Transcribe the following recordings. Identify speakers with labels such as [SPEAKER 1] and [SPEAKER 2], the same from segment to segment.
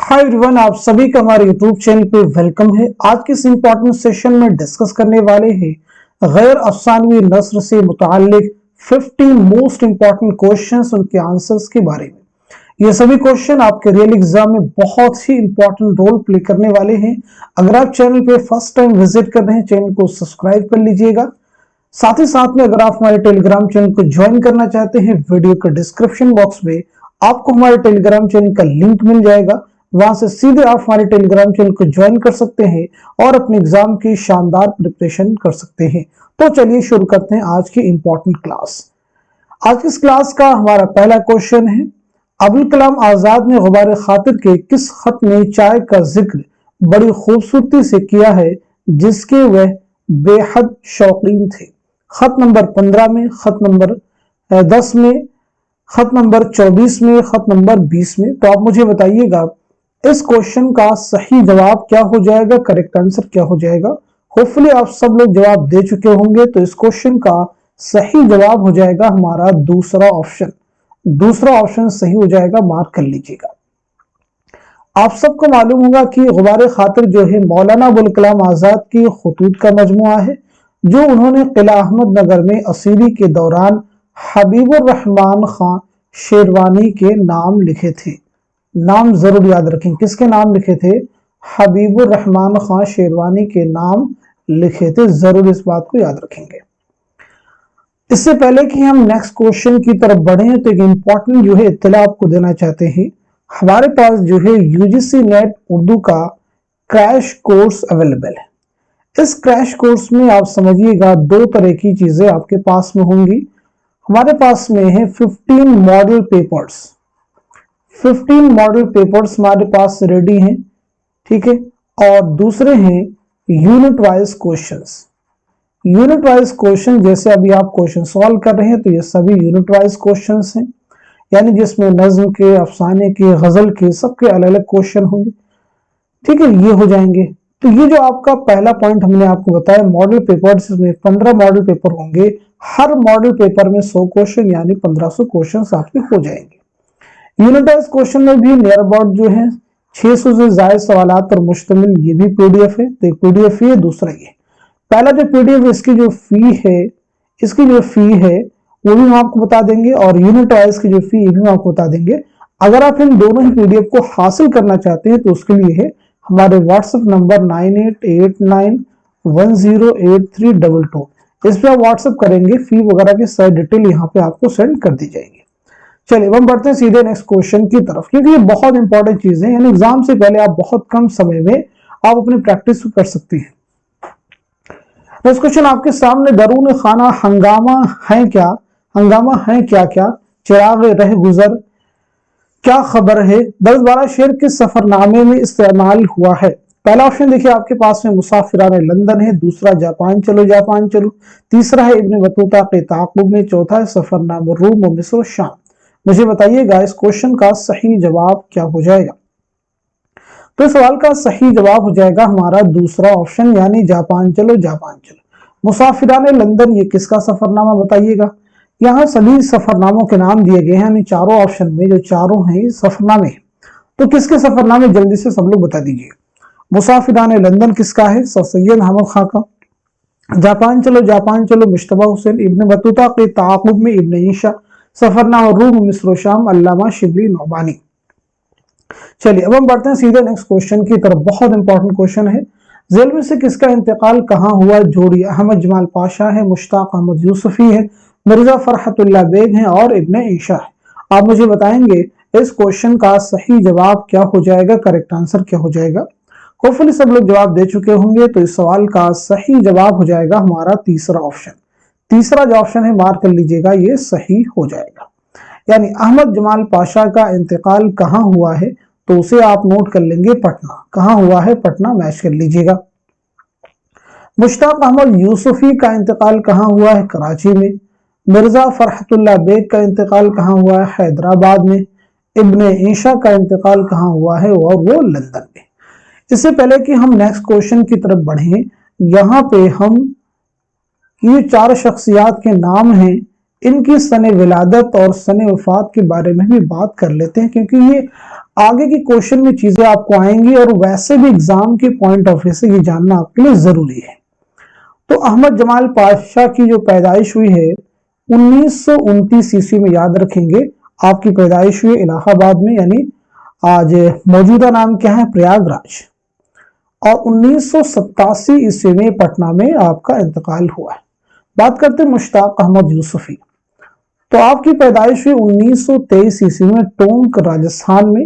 [SPEAKER 1] Hi everyone, आप सभी का हमारे यूट्यूब चैनल पे वेलकम है। आज के इस इंपॉर्टेंट सेशन में डिस्कस करने वाले हैं गैर अफसानवी नस्र से मुताल्लिक 50 मोस्ट इंपॉर्टेंट क्वेश्चंस, उनके आंसर्स के बारे में। ये सभी क्वेश्चन आपके रियल एग्जाम में बहुत ही इंपॉर्टेंट रोल प्ले करने वाले हैं। अगर आप चैनल पे फर्स्ट टाइम विजिट कर रहे हैं, चैनल को सब्सक्राइब कर लीजिएगा। साथ ही साथ में अगर आप हमारे टेलीग्राम चैनल को ज्वाइन करना चाहते हैं, वीडियो के डिस्क्रिप्शन बॉक्स में आपको हमारे टेलीग्राम चैनल का लिंक मिल जाएगा। वहां से सीधे आप हमारे टेलीग्राम चैनल को ज्वाइन कर सकते हैं और अपने एग्जाम की शानदार प्रिपरेशन कर सकते हैं। तो चलिए शुरू करते हैं आज की इंपॉर्टेंट क्लास। आज की इस क्लास का हमारा पहला क्वेश्चन है, अबुल कलाम आजाद ने गुबार खातिर के किस खत में चाय का जिक्र बड़ी खूबसूरती से किया है जिसके वह बेहद शौकीन थे? खत नंबर 15 में, खत नंबर 10 में, खत नंबर 24 में, खत नंबर 20 में। तो आप मुझे बताइएगा इस क्वेश्चन का सही जवाब क्या हो जाएगा, करेक्ट आंसर क्या हो जाएगा। होपफुली आप सब लोग जवाब दे चुके होंगे। तो इस क्वेश्चन का सही जवाब हो जाएगा हमारा दूसरा ऑप्शन। दूसरा ऑप्शन सही हो जाएगा, मार्क कर लीजिएगा। आप सबको मालूम होगा कि गुबार खातिर जो है मौलाना अबुल कलाम आजाद की खुतूत का मजमुआ है, जो उन्होंने किला अहमद नगर में असीरी के दौरान हबीबुर रहमान खान शेरवानी के नाम लिखे थे। नाम जरूर याद रखें, किसके नाम लिखे थे? हबीबुर रहमान खान शेरवानी के नाम लिखे थे। जरूर इस बात को याद रखेंगे। इससे पहले कि हम नेक्स्ट क्वेश्चन की तरफ बढ़े तो एक इंपॉर्टेंट जो है इत्तला आपको देना चाहते हैं। हमारे पास जो है यूजीसी नेट उर्दू का क्रैश कोर्स अवेलेबल है। इस क्रैश कोर्स में आप समझिएगा दो तरह की चीजें आपके पास में होंगी। हमारे पास में है 15 मॉडल पेपर्स। 15 मॉडल पेपर्स हमारे पास रेडी हैं, ठीक है। और दूसरे हैं unit wise questions. Unit wise question जैसे अभी आप क्वेश्चन सॉल्व कर रहे हैं तो ये सभी यूनिट वाइज क्वेश्चंस हैं, यानी जिसमें नज्म के, अफसाने के, गजल के, सबके अलग अलग क्वेश्चन होंगे, ठीक है। ये हो जाएंगे। तो ये जो आपका पहला पॉइंट हमने आपको बताया मॉडल पेपर, इसमें 15 मॉडल पेपर होंगे। हर मॉडल पेपर में 100 क्वेश्चन यानी 1500 क्वेश्चन आपके हो जाएंगे। यूनिटाइज क्वेश्चन में भी नियर अबाउट जो है 600 से ज्यादा सवाल पर मुश्तमिल ये भी पीडीएफ है। तो एक पीडीएफ है, दूसरा ये पहला जो पीडीएफ इसकी जो फी है, इसकी जो फी है वो भी हम आपको बता देंगे, और यूनिटाइज की जो फी भी हम आपको बता देंगे। अगर आप इन दोनों ही पीडीएफ को हासिल करना चाहते हैं तो उसके लिए है हमारे व्हाट्सएप नंबर 9889108322। इस पर आप व्हाट्सएप करेंगे, फी वगैरह की सारी डिटेल यहाँ पे आपको सेंड कर दी जाएगी। चलिए हम बढ़ते हैं सीधे नेक्स्ट क्वेश्चन की तरफ, क्योंकि ये बहुत इंपॉर्टेंट चीज है। यानी एग्जाम से पहले आप बहुत कम समय में आप अपनी प्रैक्टिस कर सकते हैं। नेक्स्ट क्वेश्चन आपके सामने, दरून खाना हंगामा है क्या? हंगामा है क्या क्या? चिराग रह गुजर, क्या खबर है? 10-12 शेर किस सफरनामे में इस्तेमाल हुआ है? पहला ऑप्शन देखिए आपके पास में मुसाफिराने लंदन है, दूसरा जापान चलो जापान चलो, तीसरा है इब्न बतूता के ताक़ुब में, चौथा है सफरनामा रूम और मिस्र शाम। मुझे बताइएगा इस क्वेश्चन का सही जवाब क्या हो जाएगा। तो इस सवाल का सही जवाब हो जाएगा हमारा दूसरा ऑप्शन, यानी जापान चलो जापान चलो। मुसाफिराने लंदन ये किसका सफरनामा बताइएगा? यहाँ सभी सफरनामों के नाम दिए गए हैं, यानी चारों ऑप्शन में जो चारों हैं सफरनामे। तो किसके सफरनामे जल्दी से सब लोग बता दीजिए। मुसाफिराने लंदन किसका है? सर सैयद अहमद खां का। जापान चलो मुश्तबा हुसैन, इब्न बतूता के ताक़ुब में इब्न ईशा, सफरनामा रूम मिस्र शाम अल्लामा शिबली नौबानी। चलिए अब हम बढ़ते हैं सीधे नेक्स्ट क्वेश्चन की तरफ। बहुत इंपॉर्टेंट क्वेश्चन है, जेल में से किसका इंतकाल कहाँ हुआ? जोड़ी अहमद जमाल पाशा है, मुश्ताक अहमद यूसुफी है, मिर्जा फरहतुल्लाह बेग है और इब्न ईशा है। आप मुझे बताएंगे इस क्वेश्चन का सही जवाब क्या हो जाएगा, करेक्ट आंसर क्या हो जाएगा। होपफुली सब लोग जवाब दे चुके होंगे। तो इस सवाल का सही जवाब हो जाएगा हमारा तीसरा ऑप्शन। तीसरा जो ऑप्शन है मार्क कर लीजिएगा, ये सही हो जाएगा। यानी अहमद जमाल पाशा का इंतकाल कहाँ हुआ है, तो उसे आप नोट कर लेंगे पटना। कहाँ हुआ है? पटना, मैच कर लीजिएगा। मुश्ताक अहमद यूसुफी का इंतकाल कहाँ हुआ है? कराची में। मिर्जा फरहतुल्लाह बेग का इंतकाल कहाँ हुआ है? हैदराबाद में। इब्न ईशा का इंतकाल कहाँ हुआ है? और वो लंदन में। इससे पहले कि हम नेक्स्ट क्वेश्चन की तरफ बढ़े, यहाँ पे हम ये चार शख्सियात के नाम हैं, ان کی سن ولادت اور سن وفات کے بارے میں بھی بات کر لیتے ہیں، کیونکہ یہ آگے کی کوشچن میں چیزیں آپ کو آئیں گی اور ویسے بھی ایگزام کے پوائنٹ آف ویو سے یہ جاننا آپ کے لیے ضروری ہے۔ تو احمد جمال پاشا کی جو پیدائش ہوئی ہے 1929 عیسوی میں، یاد رکھیں گے آپ کی پیدائش ہوئی الہ آباد میں، یعنی آج موجودہ نام کیا ہے پریاگ راج، اور 1987 عیسوی میں پٹنہ میں آپ کا انتقال ہوا ہے۔ بات کرتے ہیں مشتاق احمد یوسفی، تو آپ کی پیدائش ہوئی 1923 عیسوی میں ٹونک راجستھان میں،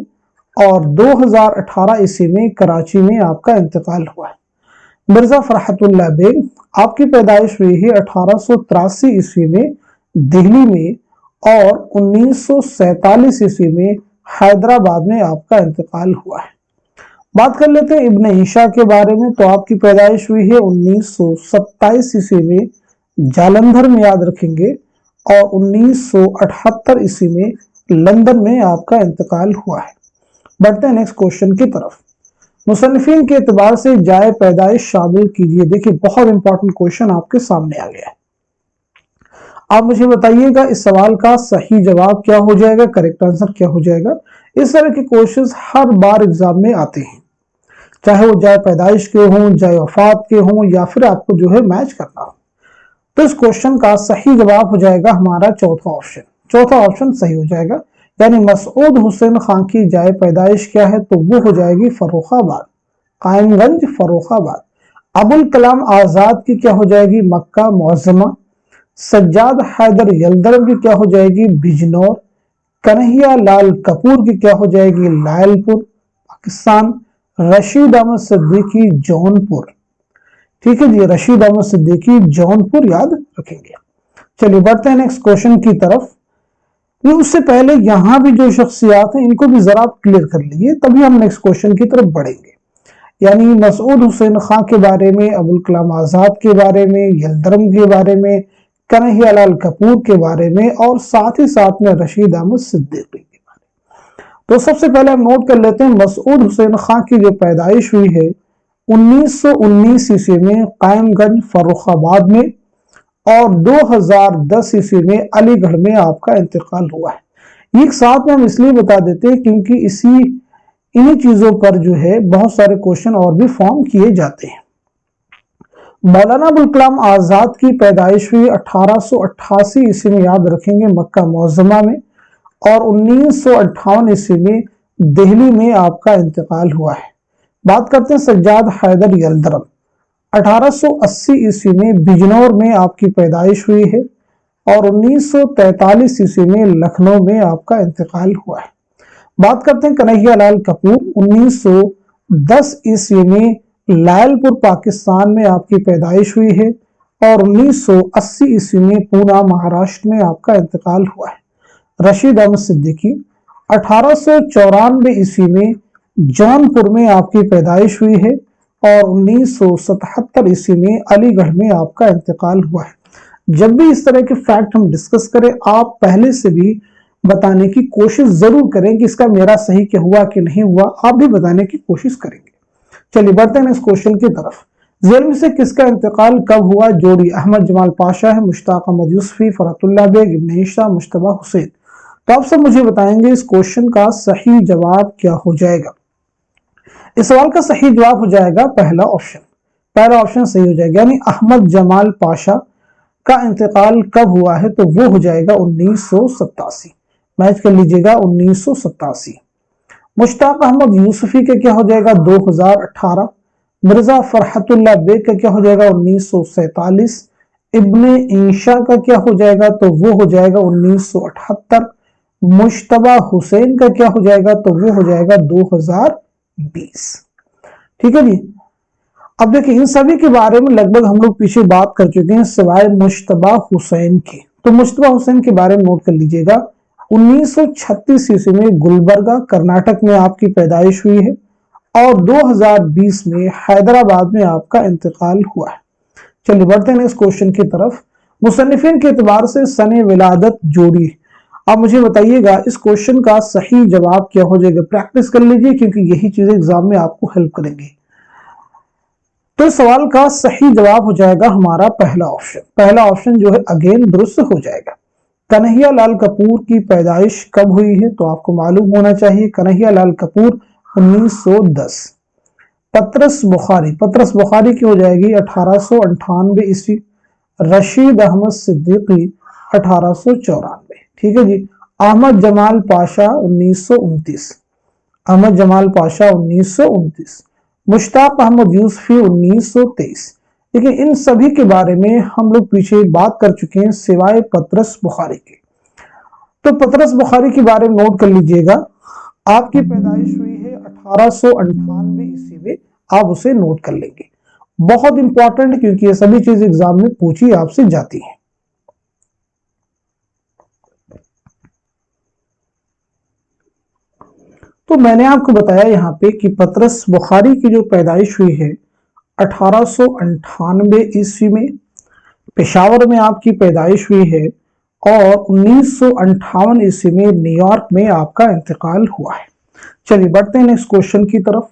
[SPEAKER 1] اور 2018 عیسوی میں کراچی میں آپ کا انتقال ہوا ہے۔ مرزا فرحت اللہ بیگ، آپ کی پیدائش ہوئی ہے 1883 عیسوی میں دہلی میں، اور 1947 عیسوی میں حیدرآباد میں آپ کا انتقال ہوا ہے۔ بات کر لیتے ہیں ابن عیشا کے بارے میں، تو آپ کی پیدائش ہوئی ہے 1927 عیسوی میں جالندھر میں، یاد رکھیں گے، اور 1978 عیسوی میں لندن میں آپ کا انتقال ہوا ہے۔ بڑھتے ہیں نیکسٹ کوشچن کی طرف۔ مصنفین کے اعتبار سے جائے پیدائش شامل کیجئے۔ دیکھیں بہت امپورٹنٹ کوشچن آپ کے سامنے آ گیا ہے، آپ مجھے بتائیے گا اس سوال کا صحیح جواب کیا ہو جائے گا، کریکٹ آنسر کیا ہو جائے گا۔ اس طرح کے کوشچنز ہر بار ایگزام میں آتے ہیں، چاہے وہ جائے پیدائش کے ہوں، جائے وفات کے ہوں، یا پھر آپ کو جو ہے میچ کرنا ہو۔ تو اس کوشچن کا صحیح جواب ہو جائے گا ہمارا چوتھا آپشن، چوتھا آپشن صحیح ہو جائے گا، یعنی مسعود حسین خان کی جائے پیدائش کیا ہے، تو وہ ہو جائے گی فروخ آباد، قائم گنج فروخ آباد۔ ابوالکلام آزاد کی کیا ہو جائے گی، مکہ معظمہ۔ سجاد حیدر یلدرم کی کیا ہو جائے گی، بجنور۔ کنہیا لال کپور کی کیا ہو جائے گی، لائل پور پاکستان۔ رشید احمد صدیقی جونپور، ٹھیک ہے جی، رشید احمد صدیقی جونپور یاد رکھیں گے۔ چلیے بڑھتے ہیں نیکسٹ کوشچن کی طرف۔ اس سے پہلے یہاں بھی جو شخصیات ہیں ان کو بھی ذرا کلیئر کر لیجیے، تبھی ہم نیکسٹ کوشچن کی طرف بڑھیں گے۔ یعنی مسعود حسین خان کے بارے میں، ابوالکلام آزاد کے بارے میں، یلدرم کے بارے میں، کنہیا لال کپور کے بارے میں، اور ساتھ ہی ساتھ میں رشید احمد صدیقی کے بارے میں۔ تو سب سے پہلے ہم نوٹ کر لیتے ہیں مسعود حسین خان کی جو پیدائش ہوئی ہے 1919 عیسوی میں قائم گنج فروخ آباد میں، اور 2010 عیسوی میں علی گڑھ میں آپ کا انتقال ہوا ہے۔ یہ ایک ساتھ میں ہم اس لیے بتا دیتے ہیں کیونکہ انہی چیزوں پر جو ہے بہت سارے کوشچن اور بھی فارم کیے جاتے ہیں۔ مولانا ابوالکلام آزاد کی پیدائش ہوئی 1888 عیسوی میں، یاد رکھیں گے، مکہ معظمہ میں، اور 1958 عیسوی میں دہلی میں آپ کا انتقال ہوا ہے۔ بات کرتے ہیں سجاد حیدر یلدرم، 1880 عیسوی میں بجنور میں آپ کی پیدائش ہوئی ہے، اور 1943 عیسوی میں لکھنؤ میں آپ کا انتقال ہوا ہے۔ بات کرتے ہیں کنہیا لال کپور، 1910 عیسوی میں لائل پور پاکستان میں آپ کی پیدائش ہوئی ہے، اور 1980 عیسوی میں پونا مہاراشٹر میں آپ کا انتقال ہوا ہے۔ رشید احمد صدیقی، 1894 عیسوی میں جونپور میں آپ کی پیدائش ہوئی ہے، اور 1977 عیسوی میں علی گڑھ میں آپ کا انتقال ہوا ہے۔ جب بھی اس طرح کے فیکٹ ہم ڈسکس کریں، آپ پہلے سے بھی بتانے کی کوشش ضرور کریں کہ اس کا میرا صحیح کیا ہوا کہ نہیں ہوا، آپ بھی بتانے کی کوشش کریں گے۔ چلیے بڑھتے ہیں اس کوشچن کی طرف۔ ذیل میں سے کس کا انتقال کب ہوا؟ جوڑی احمد جمال پاشا ہے، مشتاق احمد یوسفی، فرحت اللہ بیگ، ابن عیشا، مجتبیٰ حسین۔ تو آپ سب مجھے بتائیں گے اس کوشچن کا صحیح جواب کیا ہو جائے گا۔ اس سوال کا صحیح جواب ہو جائے گا پہلا آپشن، پہلا آپشن صحیح ہو جائے گا، یعنی احمد جمال پاشا کا انتقال کب ہوا ہے، تو وہ ہو جائے گا 1987، میچ کر لیجئے گا 1987۔ مشتاق احمد یوسفی کا کیا ہو جائے گا 2018۔ مرزا فرحت اللہ بیگ کا کیا ہو جائے گا 1947۔ ابن عیشا کا کیا ہو جائے گا، تو وہ ہو جائے گا 1978۔ مجتبیٰ حسین کا کیا ہو جائے گا، تو وہ ہو جائے گا 2020۔ ٹھیک ہے جی، اب دیکھیں ان سبھی کے بارے میں لگ بھگ ہم لوگ پیچھے بات کر چکے ہیں سوائے مجتبیٰ حسین کی۔ تو مجتبیٰ حسین کے بارے میں نوٹ کر لیجئے گا، 1936 عیسوی میں گلبرگہ کرناٹک میں آپ کی پیدائش ہوئی ہے، اور 2020 میں حیدرآباد میں آپ کا انتقال ہوا ہے۔ چلیے بڑھتے ہیں اس کوشچن کی طرف۔ مصنفین کے اعتبار سے سن ولادت جوڑی۔ آپ مجھے بتائیے گا اس کوشچن کا صحیح جواب کیا ہو جائے گا، پریکٹس کر لیجئے کیونکہ یہی چیزیں ایگزام میں آپ کو ہیلپ کریں گی۔ تو اس سوال کا صحیح جواب ہو جائے گا ہمارا پہلا آپشن، پہلا آپشن جو ہے اگین درست ہو جائے گا۔ कन्हैया लाल कपूर की पैदाइश कब हुई है? तो आपको मालूम होना चाहिए, कन्हैया लाल कपूर 1910। पतरस बुखारी की हो जाएगी 1898 ईस्वी। रशीद अहमद सिद्दीकी 1894। ठीक है जी। अहमद जमाल पाशा 1929। अहमद जमाल पाशा 1929। मुश्ताक अहमद यूसुफी 1923। देखिए इन सभी के बारे में हम लोग पीछे बात कर चुके हैं सिवाय पतरस बुखारी के। तो पतरस बुखारी के बारे में नोट कर लीजिएगा, आपकी पैदाइश हुई है 1898 ईस्वी में, आप उसे नोट कर लेंगे। बहुत इंपॉर्टेंट है क्योंकि ये सभी चीज एग्जाम में पूछी आपसे जाती है। तो मैंने आपको बताया यहाँ पे कि पतरस बुखारी की जो पैदाइश हुई है 1898 ईस्वी में, पेशावर में आपकी पैदाइश हुई है, और 1958 ईस्वी में न्यूयॉर्क में आपका इंतकाल हुआ है। चलिए बढ़ते हैं नेक्स्ट क्वेश्चन की तरफ।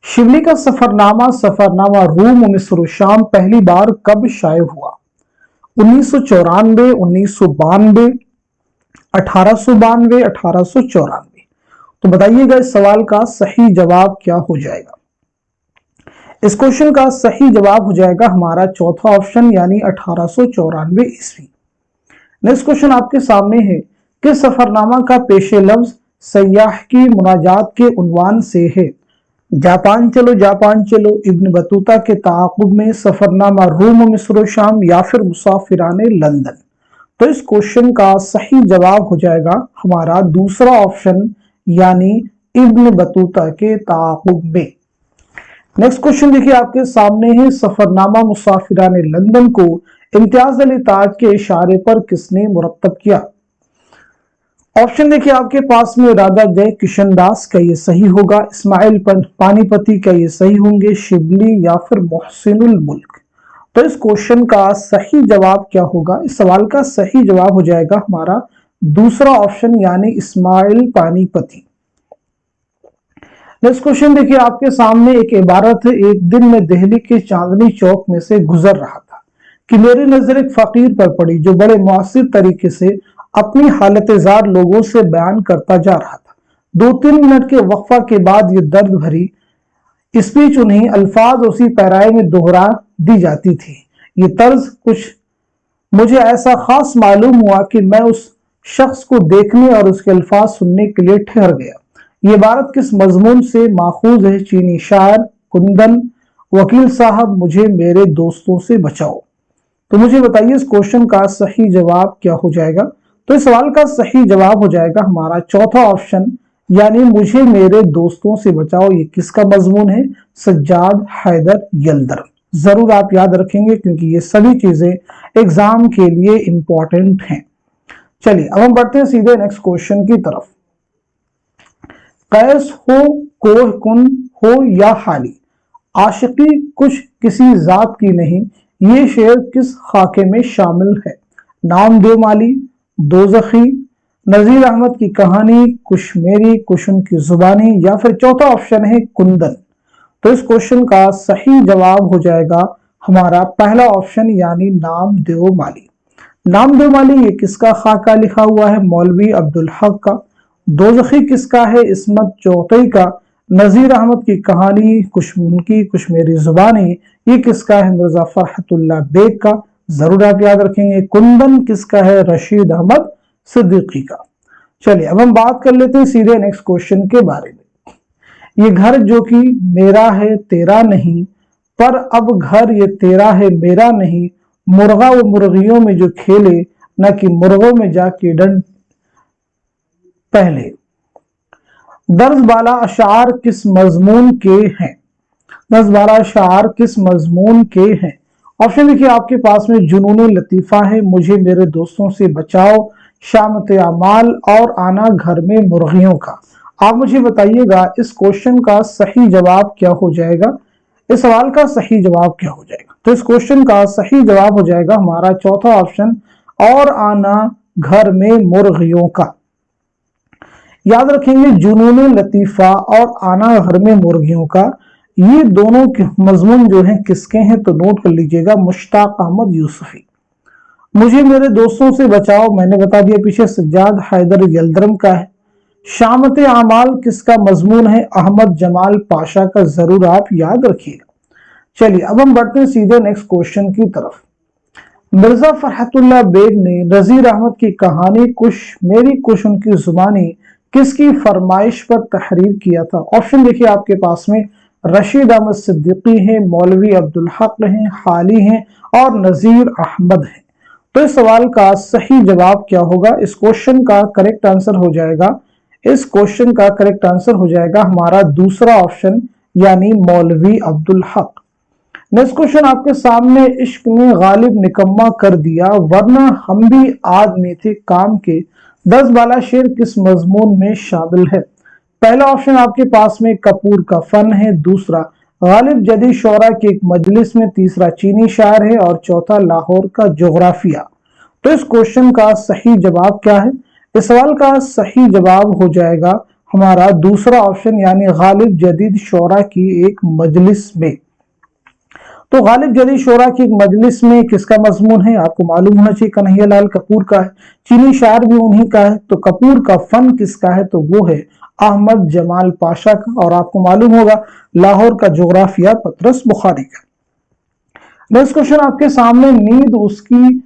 [SPEAKER 1] शिबली का सफरनामा रूम मिस्र शाम पहली बार कब शाये हुआ? 1994, 1992, 1892, 1894। तो बताइएगा इस सवाल का सही जवाब क्या हो जाएगा? इस क्वेश्चन का सही जवाब हो जाएगा हमारा चौथा ऑप्शन यानी 1894 ईस्वी। नेक्स्ट क्वेश्चन आपके सामने है, किस सफरनामा का पेशे लफ्ज सयाह की मुनाजात के उन्वान से है? जापान चलो, इब्न बतूता के ताक़ुब में, सफरनामा रूम मिस्र शाम, या फिर मुसाफिराने लंदन। तो इस क्वेश्चन का सही जवाब हो जाएगा हमारा दूसरा ऑप्शन यानी इब्न बतूता के ताक़ुब में। नेक्स्ट क्वेश्चन देखिए आपके सामने है, सफरनामा मुसाफिराने लंदन को इम्तियाज अली ताज के इशारे पर किसने मुरत्तब किया? ऑप्शन देखिए आपके पास में, राधा जय किशन दास का ये सही होगा, इस्माइल पानीपति का ये सही होंगे, शिबली, या फिर मोहसिनुल मुल्क। तो इस क्वेश्चन का सही जवाब क्या होगा? इस सवाल का सही जवाब हो जाएगा हमारा दूसरा ऑप्शन यानी इस्माइल पानीपति। नेक्स्ट क्वेश्चन देखिए आपके सामने एक इबारत है, एक दिन मैं दिल्ली के चांदनी चौक में से गुजर रहा था कि मेरी नजर एक फकीर पर पड़ी जो बड़े मुअस्सिर तरीके से अपनी हालत जार लोगों से बयान करता जा रहा था। 2-3 मिनट के वक्फा के बाद ये दर्द भरी स्पीच उन्हीं अल्फाज उसी पैराए में दोहरा दी जाती थी। ये तर्ज कुछ मुझे ऐसा खास मालूम हुआ कि मैं उस शख्स को देखने और उसके अल्फाज सुनने के लिए ठहर गया। ये इबारत किस मजमून से माखूज है? चीनी शायर कुंदन, वकील साहब मुझे मेरे दोस्तों से बचाओ। तो मुझे बताइए इस क्वेश्चन का सही जवाब क्या हो जाएगा? तो इस सवाल का सही जवाब हो जाएगा हमारा चौथा ऑप्शन यानी मुझे मेरे दोस्तों से बचाओ। ये किसका मजमून है? सज्जाद हैदर यलदर। जरूर आप याद रखेंगे क्योंकि ये सभी चीजें एग्जाम के लिए इंपॉर्टेंट हैं। चलिए अब हम बढ़ते हैं सीधे नेक्स्ट क्वेश्चन की तरफ। कैस हो, कोह कुन हो या हाली, आशिकी कुछ किसी जात की नहीं, ये शेर किस खाके में शामिल है? नामदेव माली, दोज़खी, नजीर अहमद की कहानी, कुछ मेरी कुछ उनकी जुबानी, या फिर चौथा ऑप्शन है कुंदन। तो इस क्वेश्चन का सही जवाब हो जाएगा हमारा पहला ऑप्शन यानी नामदेव माली। नामदेव माली ये किसका खाका लिखा हुआ है? मौलवी अब्दुल हक का। दोज़खी किसका है? इस्मत चौथई का। नजीर अहमद की कहानी, कुछ उनकी कुछ मेरी जुबानी, ये किसका है? मिर्जा फरहतुल्लाह बेग का। जरूर आप याद रखेंगे। कुंदन किसका है? रशीद अहमद सिद्दीकी का। चलिए अब हम बात कर लेते हैं सीधे नेक्स्ट क्वेश्चन के बारे में। ये घर जो कि मेरा है तेरा नहीं, पर अब घर ये तेरा है मेरा नहीं, मुर्गा व मुर्गियों में जो खेले, न कि मुर्गों में जाके डंड पहले। दर्ज बाला अशार किस मजमून के हैं? दर्ज बाला अशार किस मजमून के हैं? ऑप्शन देखिए आपके पास में, जुनून लतीफा है, मुझे मेरे दोस्तों से बचाओ, शामत अमाल, और आना घर में मुर्गियों का। आप मुझे बताइएगा इस क्वेश्चन का सही जवाब क्या हो जाएगा? इस सवाल का सही जवाब क्या हो जाएगा? तो इस क्वेश्चन का सही जवाब हो जाएगा हमारा चौथा ऑप्शन, और आना घर में मुर्गियों का। याद रखेंगे जुनून लतीफा और आना घर में मुर्गियों का, ये दोनों मजमून जो हैं किसके हैं? तो नोट कर लीजिएगा, मुश्ताक अहमद यूसुफी। मुझे मेरे दोस्तों से बचाओ, मैंने बता दिया पीछे, सज्जाद हैदर यल्दरम का है। शामत आमाल किसका मजमून है? अहमद जमाल पाशा का। जरूर आप याद रखिएगा। चलिए अब हम बढ़ते हैं सीधे नेक्स्ट क्वेश्चन की तरफ। मिर्जा फरहतुल्लाह बेग ने नजीर अहमद की कहानी कुश मेरी कुश उनकी जुबानी किसकी फरमाइश पर तहरीर किया था? ऑप्शन देखिए आपके पास में, रशीद अहमद सिद्दीकी हैं, मौलवी अब्दुल हक हैं, हाली हैं और नजीर अहमद हैं। तो इस सवाल का सही जवाब क्या होगा? इस क्वेश्चन का करेक्ट आंसर हो जाएगा, इस क्वेश्चन का करेक्ट आंसर हो जाएगा हमारा दूसरा ऑप्शन, यानी मौलवी अब्दुल हक। नेक्स्ट क्वेश्चन आपके सामने, इश्क ने गालिब निकम्मा कर दिया वरना हम भी आदमी थे काम के, 10 बाला शेर किस मजमून में शामिल है? पहला ऑप्शन आपके पास में कपूर का फन है, दूसरा गालिब जदीद शोरा की एक मजलिस में, तीसरा चीनी शायर है और चौथा लाहौर का जोग्राफिया। तो इस क्वेश्चन का सही जवाब क्या है? इस सवाल का सही जवाब हो जाएगा हमारा दूसरा ऑप्शन, यानी गालिब जदीद शोरा की एक मजलिस में। तो गालिब जदीद शोरा की एक मजलिस में किसका मजमून है? आपको मालूम होना चाहिए कन्हैया लाल कपूर का है। चीनी शायर भी उन्हीं का है। तो कपूर का फन किसका है? तो वो है अहमद जमाल पाशा का। और आपको मालूम होगा लाहौर का जोग्राफिया पतरस बुखारी का। नेक्स्ट क्वेश्चन आपके सामने, नींद उसकी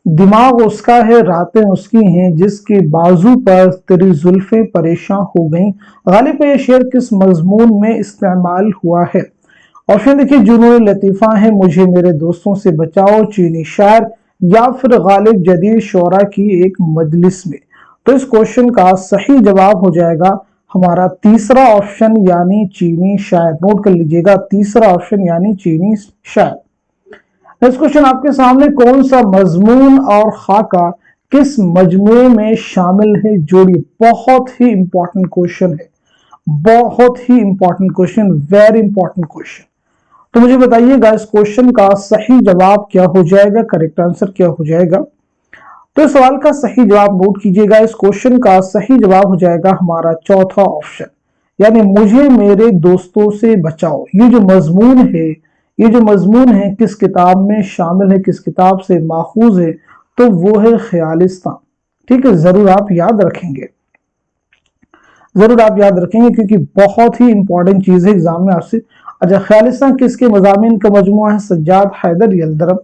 [SPEAKER 1] दिमाग उसका है रातें उसकी हैं, जिसके बाजू पर तेरी जुल्फें परेशान हो गईं, गालिब ये शेर किस मजमून में इस्तेमाल हुआ है? ऑप्शन देखिए, जुनून लतीफा है, मुझे मेरे दोस्तों से बचाओ, चीनी शायर या फिर गालिब जदीद शोरा की एक मजलिस में। तो इस क्वेश्चन का सही जवाब हो जाएगा हमारा तीसरा ऑप्शन, यानी चीनी शायर। नोट कर लीजिएगा, तीसरा ऑप्शन यानी चीनी शायर। नेक्स्ट क्वेश्चन आपके सामने, कौन सा मजमून और खाका किस मजमुए में शामिल है? जोड़ी। बहुत ही इंपॉर्टेंट क्वेश्चन है, बहुत ही important question, very important question. तो मुझे बताइएगा इस क्वेश्चन का सही जवाब क्या हो जाएगा, करेक्ट आंसर क्या हो जाएगा? तो इस सवाल का सही जवाब नोट कीजिएगा, इस क्वेश्चन का सही जवाब हो जाएगा हमारा चौथा ऑप्शन, यानी मुझे मेरे दोस्तों से बचाओ। ये जो मजमून है, ये जो मजमून है किस किताब में शामिल है, किस किताब से माखूज है? तो वो है ख्यालिस्तान। ठीक है, जरूर आप याद रखेंगे, जरूर आप याद रखेंगे, क्योंकि बहुत ही इंपॉर्टेंट चीज है एग्जाम में आपसे। अच्छा, ख्यालिस्तान किसके मजामीन का मजमुआ है? सज्जाद हैदर यल्दरम।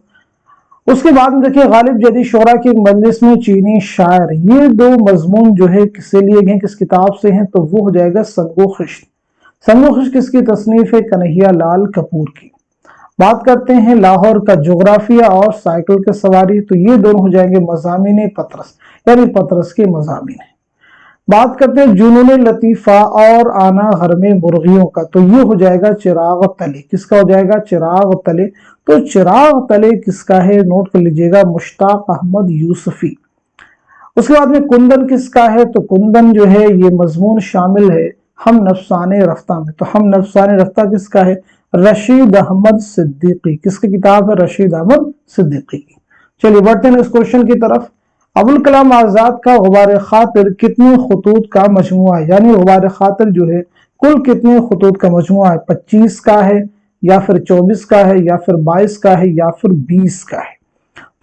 [SPEAKER 1] उसके बाद में देखिए, गालिब जदीद शोरा की एक मजलिस में, चीनी शायर। ये दो मजमून जो है किससे लिए गए, किस किताब से हैं? तो वो हो जाएगा संगो खिश्त। संगो खिश्त किसकी तसनीफ है? कन्हैया लाल कपूर की। बात करते हैं लाहौर का जोग्राफिया और साइकिल के सवारी, तो ये दोनों हो जाएंगे मजामीन पतरस, यानी पतरस के मजामीन है। बात करते हैं जुनून लतीफा और आना घर में मुर्गियों का, तो ये हो जाएगा चिराग तले। किसका हो जाएगा? चिराग तले। तो चिराग तले किसका है? नोट कर लीजिएगा, मुश्ताक अहमद यूसुफी। उसके बाद में कुंदन किसका है? तो कुंदन जो है ये मजमून शामिल है हम नफसाने रफ्ता में। तो हम नफसाने रफ्ता किसका है? रशीद अहमद सिद्दीकी। किसकी किताब है? रशीद अहमद सिद्दीकी की। चलिए बढ़ते हैं इस क्वेश्चन की तरफ। अबुल कलाम आजाद का गुबार खातिर कितने खतूत का मजमुआ है? यानी गुबार खातिर जो है कुल कितने खतूत का मजमुआ है? 25 का है, या फिर 24 का है, या फिर 22 का है, या फिर 20 का है?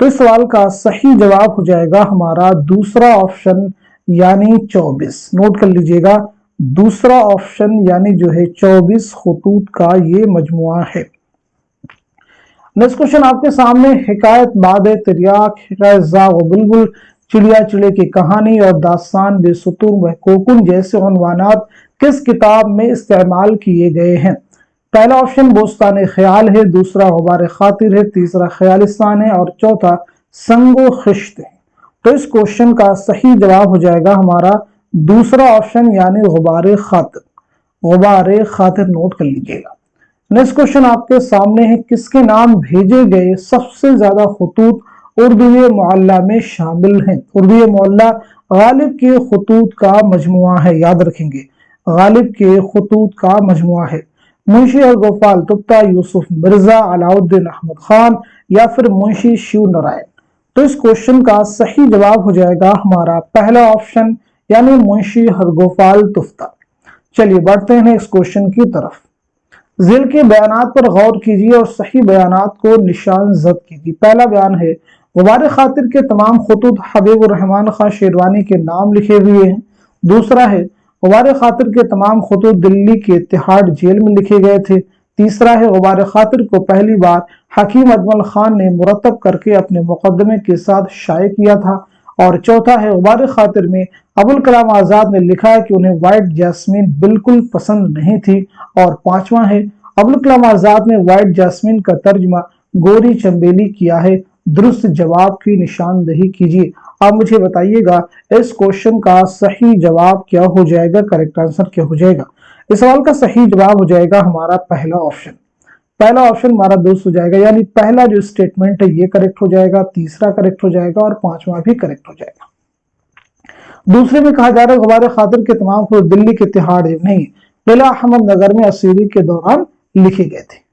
[SPEAKER 1] तो इस सवाल का सही जवाब हो जाएगा हमारा दूसरा ऑप्शन, यानी 24। नोट कर लीजिएगा, दूसरा ऑप्शन यानी जो है 24 खतूत का ये मजमुआ है। नेक्स्ट क्वेश्चन आपके सामने, हिकायत बाद तिरयाक, हिकायत ज़ा व बुलबुल, चिड़िया चिड़े की कहानी और दास्तान बेसुतूर व कोकुन जैसे उन्वानात किस किताब में इस्तेमाल किए गए हैं? पहला ऑप्शन बोस्तान ख्याल है, दूसरा गुबार खातिर है, तीसरा ख्यालिस्तान है और चौथा संगो खिश्त है। तो इस क्वेश्चन का सही जवाब हो जाएगा हमारा दूसरा ऑप्शन, यानी गुबार खातिर। गुबार खातिर नोट कर लीजिएगा। नेक्स्ट क्वेश्चन आपके सामने है, किसके नाम भेजे गए सबसे ज्यादा खतूत उर्दू मुअल्ला में शामिल हैं? उर्दू मुअल्ला गालिब के खतूत का मजमुआ है, याद रखेंगे, गालिब के खतूत का मजमुआ है। मुंशी गोपाल तुप्ता, यूसुफ मिर्जा, अलाउद्दीन अहमद खान या फिर मुंशी शिव नारायण? तो इस क्वेश्चन का सही जवाब हो जाएगा हमारा पहला ऑप्शन, यानी मुंशी हरगोपाल तुफ्ता। चलिए बढ़ते हैं इस क्वेश्चन की तरफ। जिल के बयानात पर गौर कीजिए और सही बयानात को निशान जद कीजिए। पहला बयान है, गुबार खातिर के तमाम खतूत हबीबुर रहमान खां शेरवानी के नाम लिखे हुए हैं। दूसरा है गुबार खातिर के तमाम खतूत दिल्ली के तिहाड़ जेल में लिखे गए थे। तीसरा है गुबार खातिर को पहली बार हकीम अजमल खान ने मुरतब करके अपने मुकदमे के साथ शाये किया था। और चौथा है गुबार खातिर में अबुल कलाम आजाद ने लिखा है कि उन्हें व्हाइट जैस्मीन बिल्कुल पसंद नहीं थी। और पांचवा है अबुल कलाम आजाद ने व्हाइट जैस्मीन का तर्जुमा गोरी चंबेली किया है। दुरुस्त जवाब की निशानदही कीजिए। आप मुझे बताइएगा इस क्वेश्चन का सही जवाब क्या हो जाएगा, करेक्ट आंसर क्या हो जाएगा। इस सवाल का सही जवाब हो जाएगा हमारा पहला ऑप्शन। पहला ऑप्शन हमारा दोस्त हो जाएगा, यानी पहला जो स्टेटमेंट है ये करेक्ट हो जाएगा, तीसरा करेक्ट हो जाएगा और पांचवा भी करेक्ट हो जाएगा। दूसरे में कहा जा रहा है गुबार खातिर के तमाम खतूत दिल्ली के तिहाड़ नहीं किला अहमद नगर में असीरी के दौरान लिखे गए थे।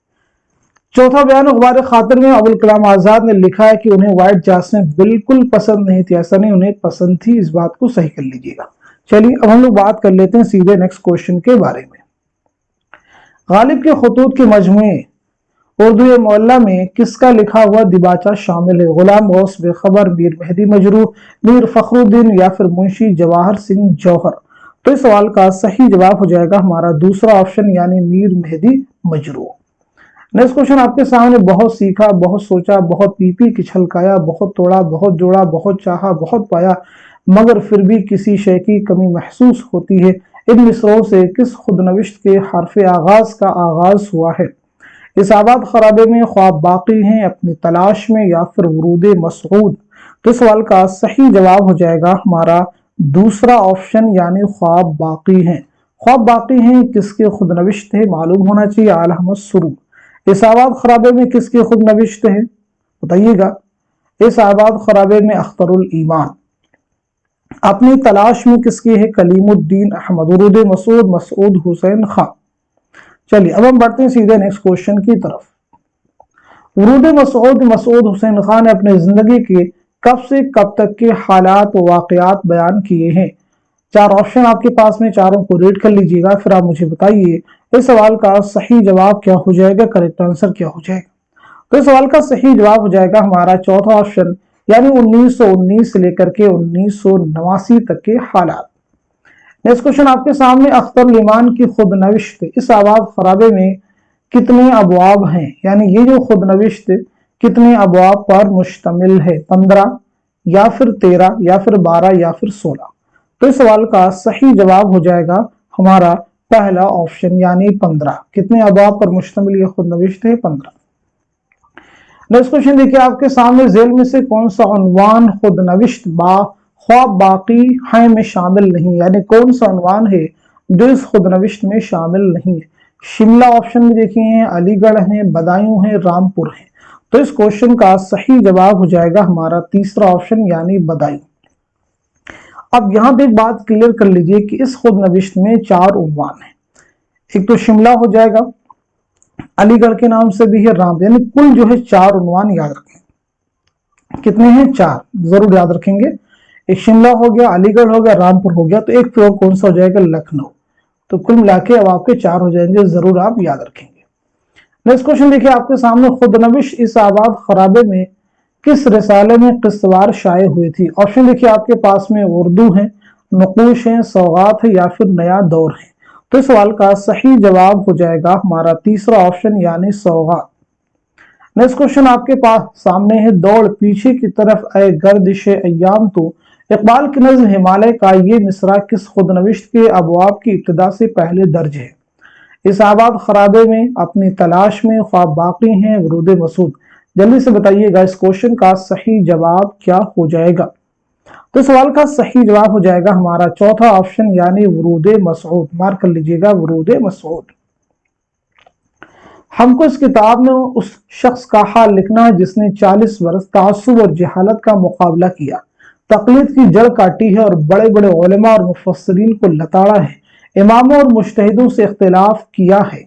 [SPEAKER 1] चौथा बयान गुबार खातिर में अबुल कलाम आजाद ने लिखा है कि उन्हें व्हाइट जैस्मीन बिल्कुल पसंद नहीं थी। ऐसा नहीं, उन्हें पसंद थी। इस बात को सही कर लीजिएगा। चलिए अब हम लोग बात कर लेते हैं सीधे नेक्स्ट क्वेश्चन के बारे में। गालिब के खतूत के मजमुए उर्दू मोहल्ला में किसका लिखा हुआ दिबाचा शामिल है? गुलाम गौस बेखबर, मीर मेहदी मजरूह, मीर फखरुद्दीन या फिर मुंशी जवाहर सिंह जौहर। तो इस सवाल का सही जवाब हो जाएगा हमारा दूसरा ऑप्शन, यानी मीर मेहदी मजरूह। नेक्स्ट क्वेश्चन आपके सामने, बहुत सीखा, बहुत सोचा, बहुत पीपी की छलकाया, बहुत तोड़ा, बहुत जोड़ा, बहुत चाहा, बहुत पाया, मगर फिर भी किसी शय की कमी महसूस होती है। इन मिसरों से किस खुदनविश्त के हरफ आगाज का आगाज हुआ है? इस आबाद खराबे में, ख्वाब बाकी हैं, अपनी तलाश में या फिर वरूद मसऊद। तो सवाल का सही जवाब हो जाएगा हमारा दूसरा ऑप्शन, यानी ख्वाब बाकी हैं। ख्वाब बाकी हैं किसके खुदनविश्त है? मालूम होना चाहिए आला अहमद सुरूर। इस आबाद खराबे में किसकी खुदनविश्त है बताइएगा? इस आबाद खराबे में अख्तरुल ईमान। अपनी तलाश में किसकी है? कलीमुद्दीन अहमद। वरूद मसूद मसूद हुसैन खां। चलिए अब हम बढ़ते हैं सीधे नेक्स्ट क्वेश्चन की तरफ। वरूद मसूद मसूद हुसैन खान ने अपने जिंदगी के कब से कब तक के हालात व वाकयात बयान किए हैं? चार ऑप्शन आपके पास में, चारों को रीड कर लीजिएगा, फिर आप मुझे बताइए इस सवाल का सही जवाब क्या हो जाएगा, करेक्ट आंसर क्या हो जाएगा। तो इस सवाल का सही जवाब हो जाएगा हमारा चौथा ऑप्शन, यानी 1919 से लेकर के 1989 तक के हालात। नेक्स्ट क्वेश्चन आपके सामने, अख्तर ईमान की खुदनविश्त इस आबाद खराबे में कितने अबवाब हैं? यानी ये जो खुदनविश्त कितने अबवाब पर मुश्तमिल है? 15 या फिर 13 या फिर 12 या फिर 16। तो इस सवाल का सही जवाब हो जाएगा हमारा पहला ऑप्शन, यानी 15। कितने अबवाब पर मुश्तमिल ये खुदनविश्त है? 15। नेक्स्ट क्वेश्चन देखिए आपके सामने, जेल में से कौन सा उन्वान खुदनविश्त ख्वाब बाकी है में शामिल नहीं? यानी कौन सा उन्वान है जो इस खुदनविश्त में शामिल नहीं है? शिमला ऑप्शन में देखिए हैं, अलीगढ़ है, बदायूं है, रामपुर है। तो इस क्वेश्चन का सही जवाब हो जाएगा हमारा तीसरा ऑप्शन, यानी बदायूं। अब यहां पे एक बात क्लियर कर लीजिए कि इस खुदनविश्त में 4 उन्वान है। एक तो शिमला हो जाएगा, अलीगढ़ के नाम से भी है, राम, यानी कुल जो है 4 उन्वान याद रखें। कितने हैं? 4, जरूर याद रखेंगे। एक शिमला हो गया, अलीगढ़ हो गया, रामपुर हो गया, तो एक फिर कौन सा हो जाएगा? लखनऊ। तो कुल मिला के अब आपके 4 हो जाएंगे, जरूर आप याद रखेंगे। नेक्स्ट क्वेश्चन देखिए आपके सामने, खुदनविश्त इस आबाद खराबे में किस रिसाले में किस्तवार शाये हुई थी? ऑप्शन देखिए आपके पास में, उर्दू है, नकूश है, सौगात है या फिर नया दौर है। तो इस सवाल का सही जवाब हो जाएगा हमारा तीसरा ऑप्शन, यानी सौगात। नेक्स्ट क्वेश्चन आपके पास सामने है, दौड़ पीछे की तरफ ए गर्दिश अय्याम तो इकबाल की नज़्म हिमालय का ये मिसरा किस खुदनविश्त के अबवाब की इब्तिदा से पहले दर्ज है? इस आबाद खराबे में, अपनी तलाश में, ख्वाब बाकी हैं, वरूद मसूद। जल्दी से बताइएगा इस क्वेश्चन का सही जवाब क्या हो जाएगा। तो सवाल का सही जवाब हो जाएगा हमारा चौथा ऑप्शन, यानी वरूद मसूद। मार्क कर लीजिएगा, वरूद मसूद। हमको इस किताब में उस शख्स का हाल लिखना है जिसने 40 वर्ष तासुब और जहालत का मुकाबला किया, तकलीद की जड़ काटी है और बड़े बड़े उलमा और मुफस्सिरीन को लताड़ा है, इमामों और मुज्तहिदों से इख्तिलाफ किया है,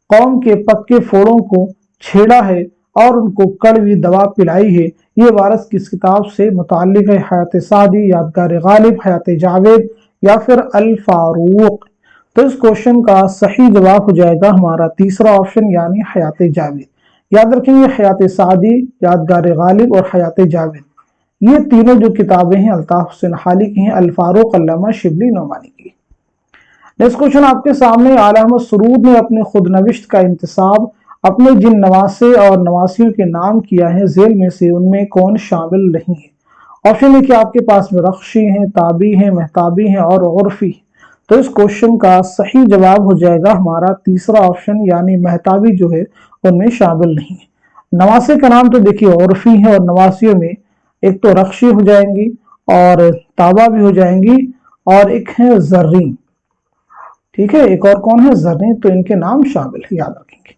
[SPEAKER 1] कौम के पक्के फोड़ों को छेड़ा है और उनको कड़वी दवा पिलाई है। ये वारस किस किताब से मुताल्लिक है? हयात सादी, यादगार गालिब, हयात जावेद या फिर अल फारूक। तो इस क्वेश्चन का सही जवाब हो जाएगा हमारा तीसरा ऑप्शन, यानी हयात जावेद। याद रखेंगे हयात सादी, यादगार गालिब और हयात जावेद, ये तीनों जो किताबें हैं अल्ताफ हुसैन हाली की हैं, अल-फारूक अल्लामा शिबली नोमानी की। नेक्स्ट क्वेश्चन आपके सामने, आला अहमद सुरूद ने अपने खुद नविश्त का इंतसाब अपने जिन नवासे और नवासियों के नाम किया है झेल में से उनमें कौन शामिल नहीं है? ऑप्शन है कि आपके पास में रख्शी हैं, ताबी हैं, महताबी हैं और उर्फी। तो इस क्वेश्चन का सही जवाब हो जाएगा हमारा तीसरा ऑप्शन, यानी महताबी जो है उनमें शामिल नहीं है। नवासे का नाम तो देखिए उर्फी है, और नवासियों में एक तो रख्शी हो जाएंगी और ताबा भी हो जाएंगी, और एक है जर्रीन। ठीक है, एक और कौन है? जर्रीन। तो इनके नाम शामिल है, याद रखेंगे।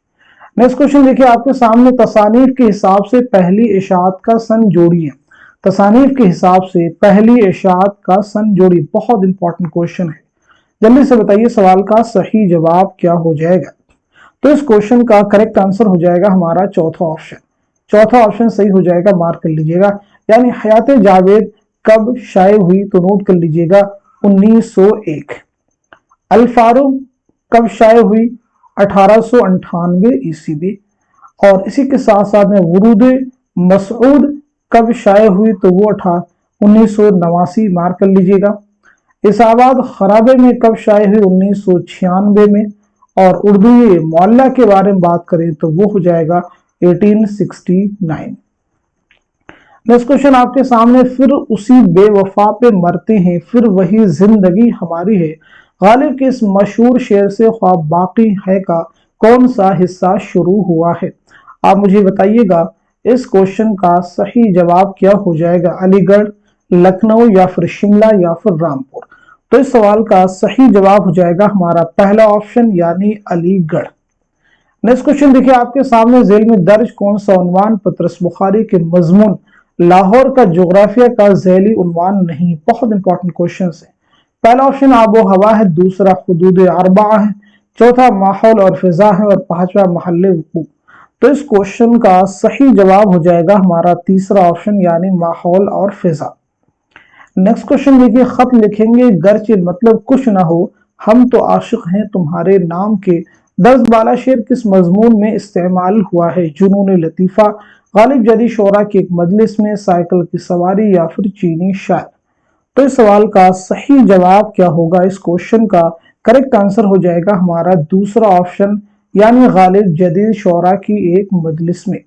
[SPEAKER 1] नेक्स्ट क्वेश्चन देखिए आपके सामने, तसानीफ के हिसाब से पहली इशाअत का सन जोड़िए। तसानीफ के हिसाब से पहली इशाअत का सन जोड़िए, बहुत इंपॉर्टेंट क्वेश्चन है। जल्दी से बताइए सवाल का सही जवाब क्या हो जाएगा? तो इस क्वेश्चन का करेक्ट आंसर हो जाएगा हमारा चौथा ऑप्शन। चौथा ऑप्शन सही हो जाएगा, मार्क कर लीजिएगा। यानी हयात जावेद कब शाये हुई? तो नोट कर लीजिएगा 1901। अल फारूक कब शाये हुई? 1898 ईस्वी। और इसी के साथ साथ में वुरूद मसऊद कब शाये हुई? तो वो 1989, मार्क कर लीजिएगा। इसाबाद खराबे में कब शाये हुई? 1996 में। और उर्दू मौला के बारे में बात करें तो वो हो जाएगा 1869। नेक्स्ट क्वेश्चन आपके सामने, फिर उसी बेवफा पे मरते हैं फिर वही जिंदगी हमारी है, गालिब के इस मशहूर शेर से ख्वाब बाकी है का कौन सा हिस्सा शुरू हुआ है? आप मुझे बताइएगा इस क्वेश्चन का सही जवाब क्या हो जाएगा? अलीगढ़, लखनऊ या फिर शिमला या फिर रामपुर? तो इस सवाल का सही जवाब हो जाएगा हमारा पहला ऑप्शन, यानी अलीगढ़। नेक्स्ट क्वेश्चन देखिए आपके सामने, झेल में दर्ज कौन सा उन्वान पत्रस बुखारी के मजमून लाहौर का जोग्राफिया का झेली उन्वान नहीं? बहुत इंपॉर्टेंट क्वेश्चन है। पहला ऑप्शन आबो हवा है, दूसरा हुदूद अरबा है, चौथा माहौल और फिजा है, और पांचवा महल वकूफ। तो इस क्वेश्चन का सही जवाब हो जाएगा हमारा तीसरा ऑप्शन, यानी माहौल और फिजा। नेक्स्ट क्वेश्चन देखिए, खत लिखेंगे गरचे मतलब कुछ ना हो, हम तो आशिक हैं तुम्हारे नाम के, दर्ज बाला शेर किस मजमून में इस्तेमाल हुआ है? जुनून लतीफा, गालिब जदी शोरा की एक मजलिस में, साइकिल की सवारी या फिर चीनी शायर? तो इस सवाल का सही जवाब क्या होगा? इस क्वेश्चन का करेक्ट आंसर हो जाएगा हमारा दूसरा ऑप्शन, यानी गालिब जदीद शोरा की एक मजलिस में।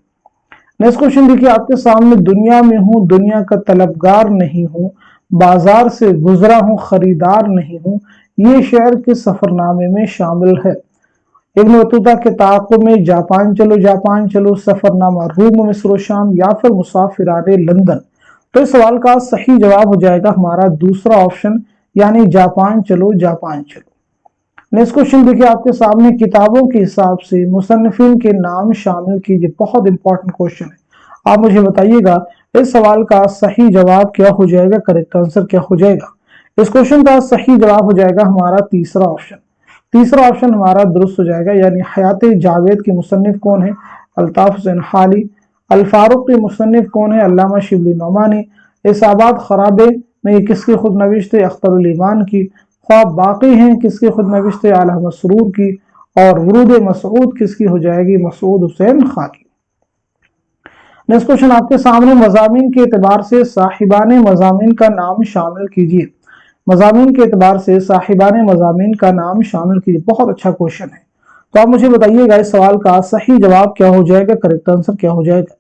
[SPEAKER 1] नेक्स्ट क्वेश्चन देखिए आपके सामने, दुनिया में हूं दुनिया का तलबगार नहीं हूं, बाजार से गुजरा हूं खरीदार नहीं हूं, ये शेर के सफरनामे में शामिल है? इब्न बतूता के ताक़ुब में, जापान चलो जापान चलो, सफरनामा रूम मिस्र शाम, या फिर मुसाफिराने लंदन? तो इस सवाल का सही जवाब हो जाएगा हमारा दूसरा ऑप्शन, यानी जापान चलो जापान चलो। नेक्स्ट क्वेश्चन देखिए आपके सामने, किताबों के हिसाब से मुसन्निफिन के नाम शामिल कीजिए। बहुत इंपॉर्टेंट क्वेश्चन है, आप मुझे बताइएगा इस सवाल का सही जवाब क्या हो जाएगा? करेक्ट आंसर क्या हो जाएगा? इस क्वेश्चन का सही जवाब हो जाएगा हमारा तीसरा ऑप्शन। तीसरा ऑप्शन हमारा दुरुस्त हो जाएगा, यानी हयात जावेद के मुसन्निफ कौन है? अल्ताफ हुसैन हाली। अल फारूक के मुसन्निफ कौन है? अल्लामा शिबली नोमानी। इसाबाद खराबे में ये किसकी खुद नविश्त है? अख्तरुल ईमान की। ख्वाब बाकी हैं किसकी खुद नविश्त है? आला अहमद सुरूर की। और वुरूद मसऊद किसकी हो जाएगी? मसूद हुसैन खां की। नेक्स्ट क्वेश्चन आपके सामने, मजामीन के एतबार से साहिबाने मजामीन का नाम शामिल कीजिए। मजामीन के एतबार से साहिबाने मजामीन का नाम शामिल कीजिए। बहुत अच्छा क्वेश्चन है, तो आप मुझे बताइएगा इस सवाल का सही जवाब क्या हो जाएगा? करेक्ट आंसर क्या हो जाएगा?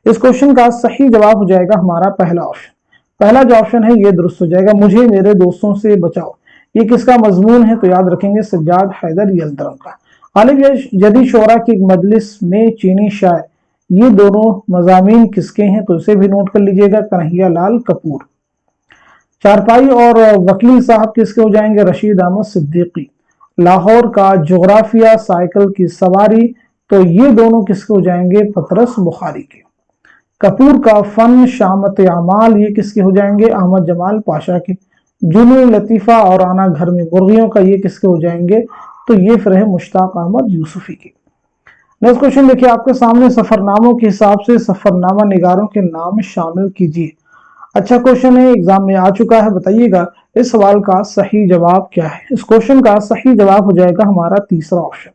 [SPEAKER 1] इस क्वेश्चन का सही जवाब हो जाएगा हमारा पहला ऑप्शन। पहला जो ऑप्शन है ये दुरुस्त हो जाएगा, मुझे मेरे दोस्तों से बचाओ। ये किसका मजमून है? तो याद रखेंगे सज्जाद हैदर यल्दरम का। गालिब जदी शोरा की एक मजलिस में, चीनी शायर, ये दोनों मजामीन किसके हैं? तो इसे भी नोट कर लीजिएगा, कन्हैया लाल कपूर। चारपाई और वकील साहब किसके हो जाएंगे? रशीद अहमद सिद्दीकी। लाहौर का जोग्राफिया, साइकिल की सवारी, तो ये दोनों किसके हो जाएंगे? पतरस बुखारी के। कपूर का फन, शामत अमाल, ये किसके हो जाएंगे? अहमद जमाल पाशा के। जुनून लतीफा और आना घर में मुर्गियों का, ये किसके हो जाएंगे? तो ये फिर है मुश्ताक अहमद यूसुफी के। नेक्स्ट क्वेश्चन देखिए आपके सामने, सफरनामों के हिसाब से सफरनामा निगारों के नाम शामिल कीजिए। अच्छा क्वेश्चन है, एग्जाम में आ चुका है, बताइएगा इस सवाल का सही जवाब क्या है? इस क्वेश्चन का सही जवाब हो जाएगा हमारा तीसरा ऑप्शन।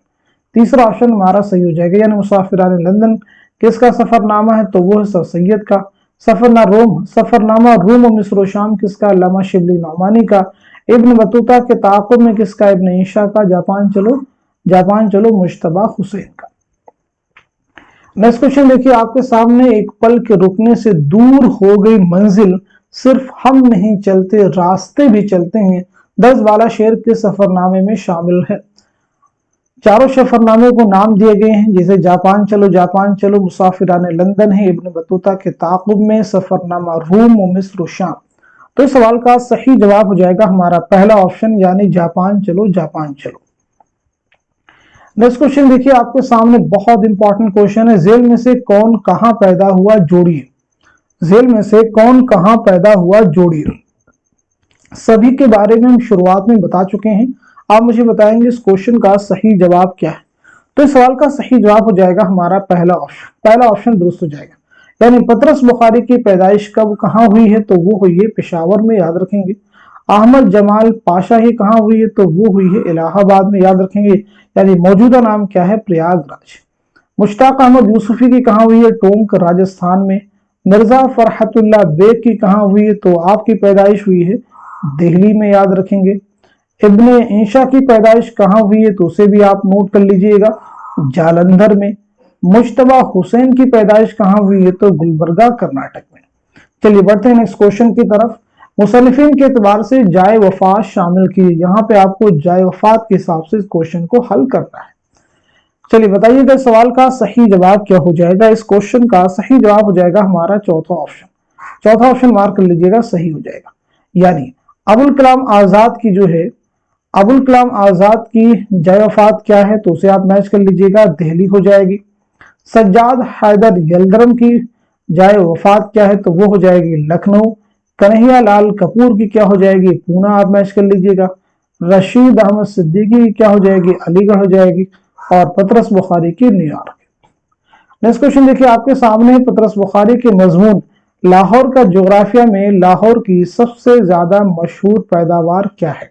[SPEAKER 1] तीसरा ऑप्शन हमारा सही हो जाएगा, यानी मुसाफिरान लंदन किसका सफरनामा है, तो वो है सर सैयद का। सफरनामा रूम और मिस्र शाम किसका, अल्लामा शिबली नौमानी का। इब्न बतूता के ताक़ुब में किसका, इब्न ईशा का। जापान चलो मुश्तबा हुसैन का। नेक्स्ट क्वेश्चन देखिए आपके सामने, एक पल के रुकने से दूर हो गई मंजिल, सिर्फ हम नहीं चलते रास्ते भी चलते हैं, 10 बाला शेर के सफरनामे में शामिल है। चारों सफरनामे को नाम दिए गए हैं, जैसे जापान चलो, मुसाफिरान लंदन है, इब्न बतूता के ताक़ुब में, सफरनामा रूम और मिस्र शाम। तो इस सवाल का सही जवाब हो जाएगा हमारा पहला ऑप्शन, यानी जापान चलो। नेक्स्ट क्वेश्चन देखिए आपके सामने, बहुत इंपॉर्टेंट क्वेश्चन है, जेल में से कौन कहां पैदा हुआ जोड़िए। जेल में से कौन कहां पैदा हुआ जोड़िए। सभी के बारे में हम शुरुआत में बता चुके हैं, आप मुझे बताएंगे इस क्वेश्चन का सही जवाब क्या है। तो इस सवाल का सही जवाब हो जाएगा हमारा पहला ऑप्शन दुरुस्त हो जाएगा, यानी पतरस बुखारी की पैदाइश कब कहां हुई है, तो वो हुई है पेशावर में, याद रखेंगे। अहमद जमाल पाशा ही कहां हुई है, तो वो हुई है इलाहाबाद में, याद रखेंगे, यानी मौजूदा नाम क्या है, प्रयागराज। मुश्ताक अहमद यूसुफी की कहां हुई है, टोंक राजस्थान में। मिर्जा फरहतुल्लाह बेग की कहां हुई है, तो आपकी पैदाइश हुई है दिल्ली में, याद रखेंगे। इब्ने ईशा की पैदाइश कहां हुई है, तो उसे भी आप नोट कर लीजिएगा, जालंधर में। मुश्तबा हुसैन की पैदाइश कहां हुई है, तो गुलबर्गा कर्नाटक में। चलिए बढ़ते हैं नेक्स्ट क्वेश्चन की तरफ। मुसन्निफिन के एतबार से जाए वफात शामिल की, यहाँ पे आपको जाए वफात के हिसाब से इस क्वेश्चन को हल करना है। चलिए बताइएगा सवाल का सही जवाब क्या हो जाएगा। इस क्वेश्चन का सही जवाब हो जाएगा हमारा चौथा ऑप्शन मार्क कर लीजिएगा, सही हो जाएगा। यानी अबुल कलाम आजाद की जो है, अबुल कलाम आजाद की जाए वफात क्या है, तो उसे आप मैच कर लीजिएगा, दिल्ली हो जाएगी। सज्जाद हैदर यलदरम की जाए वफात क्या है, तो वो हो जाएगी लखनऊ। कन्हैया लाल कपूर की क्या हो जाएगी, पूना, आप मैच कर लीजिएगा। रशीद अहमद सिद्दीकी की क्या हो जाएगी, अलीगढ़ हो जाएगी। और पतरस बुखारी की न्यूयॉर्क। नेक्स्ट क्वेश्चन देखिए आपके सामने, पतरस बुखारी के मजमून लाहौर का जोग्राफिया में लाहौर की सबसे ज्यादा मशहूर पैदावार क्या है।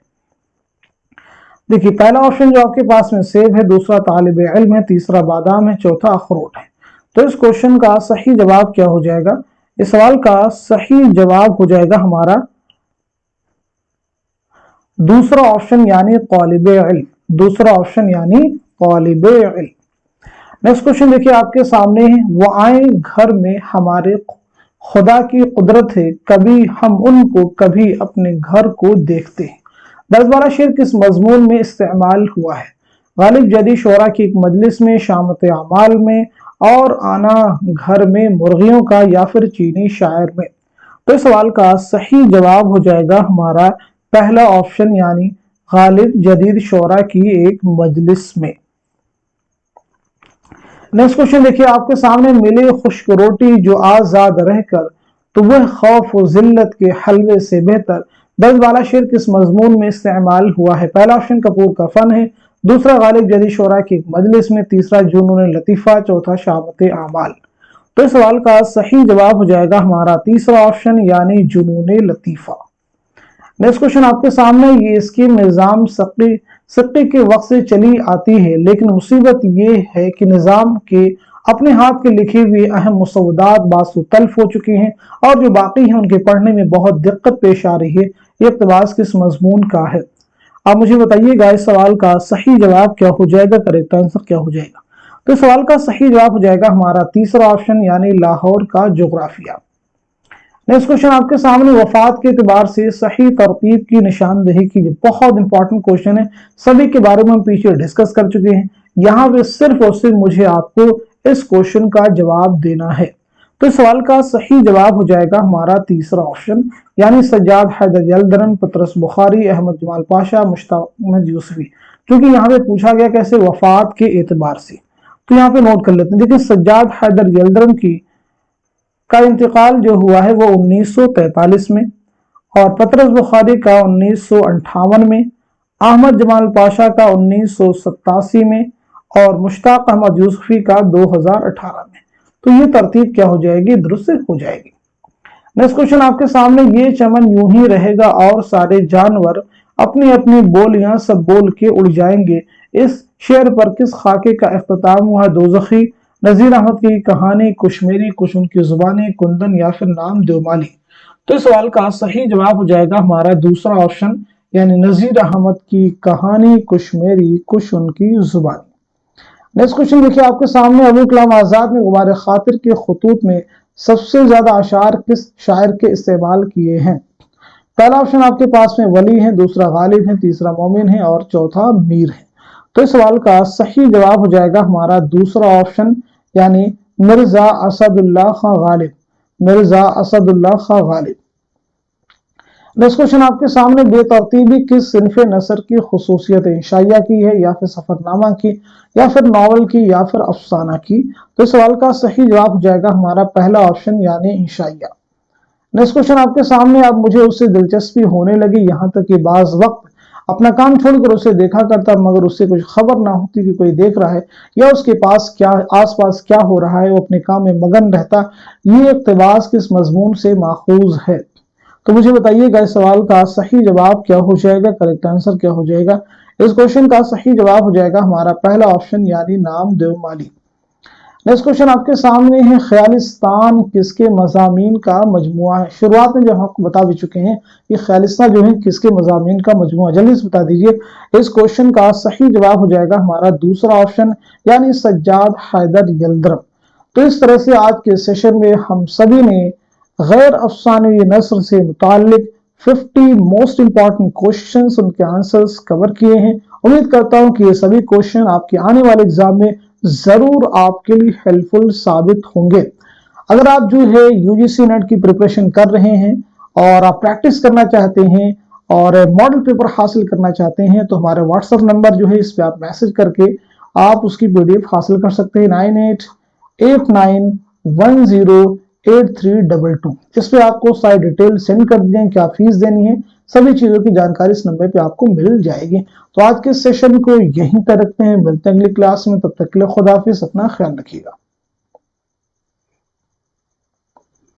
[SPEAKER 1] देखिए पहला ऑप्शन जो आपके पास में सेब है, दूसरा तालिब इल्म है, तीसरा बादाम है, चौथा अखरोट है। तो इस क्वेश्चन का सही जवाब क्या हो जाएगा। इस सवाल का सही जवाब हो जाएगा हमारा दूसरा ऑप्शन, यानी तालिब इल्म। दूसरा ऑप्शन यानी तालिब इल्म। नेक्स्ट क्वेश्चन देखिए आपके सामने है, वो आए घर में हमारे खुदा की कुदरत है, कभी हम उनको कभी अपने घर को देखते हैं। 10-12 शेर किस मजमून में इस्तेमाल हुआ है। गालिब जदी शोरा की एक मजलिस में, शामत अमाल में, और आना घर में मुर्गियों का, या फिर चीनी शायर में। तो इस सवाल का सही जवाब हो जाएगा हमारा पहला ऑप्शन, यानी गालिब जदीद शोरा की एक मजलिस में। नेक्स्ट क्वेश्चन देखिए आपके सामने, मिले खुश्क रोटी जो आजाद रहकर, तो वह खौफ व जिल्लत के हलवे से बेहतर। 10-12 शेर किस मजमून में इस्तेमाल हुआ है। पहला ऑप्शन कपूर का फन है, दूसरा गालिब जदी शोरा की एक मजलिस में, तीसरा जुनून लतीफा, चौथा शामत आमाल। तो इस सवाल का सही जवाब हो जाएगा हमारा तीसरा ऑप्शन, यानी जुनून लतीफा। नेक्स्ट क्वेश्चन आपके सामने, ये स्कीम निजाम सिक्के के वक्त से चली आती है, लेकिन मुसीबत ये है कि निजाम के अपने हाथ के लिखे हुए अहम मुसव्वदात बासु तल्फ हो चुके हैं, और जो बाकी हैं उनके पढ़ने में बहुत दिक्कत पेश आ रही है। ये इक़्तिबास किस मजमून का है। आप मुझे बताइएगा इस सवाल का सही जवाब क्या हो जाएगा, करेक्ट आंसर क्या हो जाएगा। तो इस सवाल का सही जवाब हो जाएगा हमारा तीसरा ऑप्शन, यानी लाहौर का जोग्राफिया। नेक्स्ट क्वेश्चन आपके सामने, वफात के एतबार से सही तरतीब की निशानदेही कीजिए। बहुत इंपॉर्टेंट क्वेश्चन है, सभी के बारे में हम पीछे डिस्कस कर चुके हैं। यहाँ पे सिर्फ और सिर्फ मुझे आपको इस क्वेश्चन का जवाब देना है। तो इस सवाल का सही जवाब हो जाएगा हमारा तीसरा ऑप्शन, यानी सज्जाद हैदर यलदरम, पतरस बुखारी, अहमद जमाल पाशा, मुश्ताक अहमद यूसुफी। क्योंकि यहाँ पे पूछा गया कैसे, वफात के एतबार से, तो यहाँ पे नोट कर लेते हैं। देखिए सज्जाद हैदर यलदरम का इंतकाल जो हुआ है वो 1943 में, और पतरस बुखारी का 1958 में, अहमद जमाल पाशा का 1987 में, और मुश्ताक अहमद यूसुफी का 2018 में। तो ये तरतीब क्या हो जाएगी, दुरुस्त हो जाएगी। नेक्स्ट क्वेश्चन आपके सामने, ये चमन यूं ही रहेगा और सारे जानवर अपनी अपनी बोलियां सब बोल के उड़ जाएंगे, इस शेर पर किस खाके का इख्तिताम हुआ? दोज़खी, नज़ीर अहमद की कहानी, कुशमेरी, कुछ उनकी जुबानी, कुंदन या फिर नाम देवमाली। तो इस सवाल का सही जवाब हो जाएगा हमारा दूसरा ऑप्शन, यानी नज़ीर अहमद की कहानी, कुशमेरी, कुछ उनकी जुबानी। नेक्स्ट क्वेश्चन देखिए आपके सामने, अबुल कलाम आजाद ने गुबार खातिर के खतूत में सबसे ज्यादा अशार किस शायर के इस्तेमाल किए हैं? पहला ऑप्शन आपके पास में वली है, दूसरा गालिब है, तीसरा मोमिन है और चौथा मीर है। तो इस सवाल का सही जवाब हो जाएगा हमारा दूसरा ऑप्शन, यानी मिर्जा असदुल्लाह खां गालिब। मिर्जा असदुल्लाह खां गालिब। नेक्स्ट क्वेश्चन आपके सामने, बेतरतीबी किस सिनफे नसर की खुसूसियत है? इंशाइया की है, या फिर सफरनामा की, या फिर नावल की, या फिर अफसाना की? तो इस सवाल का सही जवाब हो जाएगा हमारा पहला ऑप्शन, यानी इंशाइया। नेक्स्ट क्वेश्चन आपके सामने, अब मुझे उससे दिलचस्पी होने लगी यहाँ तक कि बाज वक्त अपना काम छोड़कर उसे देखा करता, मगर उससे कुछ खबर ना होती कि कोई देख रहा है या उसके पास क्या आसपास क्या हो रहा है, वो अपने काम में मगन रहता। ये इक़्तिबास किस मजमून से माखूज है? तो मुझे बताइएगा इस सवाल का सही जवाब क्या हो जाएगा, करेक्ट आंसर क्या हो जाएगा? इस क्वेश्चन का सही जवाब हो जाएगा हमारा पहला ऑप्शन, यानी नाम देवमाली। नेक्स्ट क्वेश्चन आपके सामने है, ख्यालिस्तान किसके मज़ामीन का मजमुआ है? शुरुआत में जब हम आपको बता भी चुके हैं कि ख्यालिस्तान जो है किसके मज़ामीन का मजमुआ, जल्दी से बता दीजिए। इस क्वेश्चन का सही जवाब हो जाएगा हमारा दूसरा ऑप्शन, यानी सज्जाद हैदर यल्दरम। तो इस तरह से आज के सेशन में हम सभी ने गैर अफसानवी नस्र से मुताल्लिक 50 मोस्ट इंपॉर्टेंट क्वेश्चंस, उनके आंसर्स कवर किए हैं। उम्मीद करता हूं कि ये सभी क्वेश्चन आपके आने वाले एग्जाम में जरूर आपके लिए हेल्पफुल साबित होंगे। अगर आप जो है यूजीसी नेट की प्रिपरेशन कर रहे हैं और आप प्रैक्टिस करना चाहते हैं और मॉडल पेपर हासिल करना चाहते हैं, तो हमारे व्हाट्सएप नंबर जो है इस पे आप मैसेज करके आप उसकी पीडीएफ हासिल कर सकते हैं। 9889108322। इस पे आपको सारी डिटेल सेंड कर दीजिए, क्या फीस देनी है, सभी चीजों की जानकारी इस नंबर पे आपको मिल जाएगी। तो आज के सेशन को यहीं तक रखते हैं, मिलते हैं अगली क्लास में, तब तक के लिए खुदा हाफिज, अपना ख्याल रखिएगा।